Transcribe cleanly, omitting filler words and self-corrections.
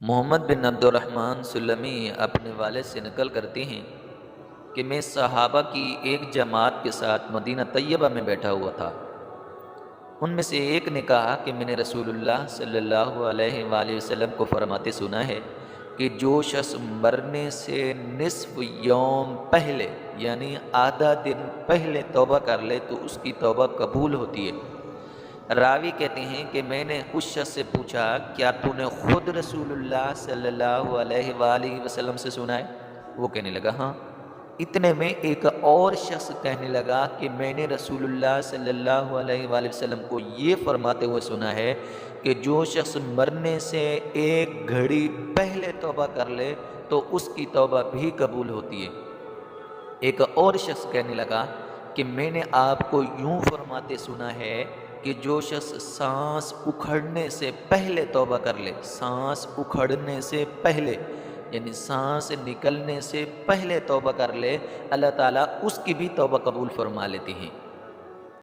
محمد بن عبد الرحمن سلمی اپنے والد سے نقل کرتے ہیں کہ میں صحابہ کی ایک جماعت کے ساتھ مدینہ طیبہ میں بیٹھا ہوا تھا۔ ان میں سے ایک نے کہا کہ میں نے رسول اللہ صلی اللہ علیہ وآلہ وسلم کو فرماتے سنا ہے کہ جو شخص مرنے سے نصف یوم پہلے یعنی آدھا دن پہلے توبہ کر لے تو اس کی توبہ قبول ہوتی ہے۔ راوی کہتے ہیں کہ میں نے اس شخص سے پوچھا کیا تو نے خود رسول اللہ صلی اللہ علیہ وآلہ وسلم سے سنا ہے؟ وہ کہنے لگا ہاں۔ اتنے میں ایک اور شخص کہنے لگا کہ میں نے رسول اللہ صلی اللہ علیہ وآلہ وسلم کو یہ فرماتے ہوئے سنا ہے کہ جو شخص مرنے سے ایک گھڑی پہلے توبہ کر لے تو اس کی توبہ بھی قبول ہوتی ہے۔ ایک اور شخص کہنے لگا کہ میں نے آپ کو یوں فرماتے سنا ہے کہ جو شخص سانس اکھڑنے سے پہلے توبہ کر لے، سانس اکھڑنے سے پہلے یعنی سانس نکلنے سے پہلے توبہ کر لے، اللہ تعالیٰ اس کی بھی توبہ قبول فرما لیتے ہیں۔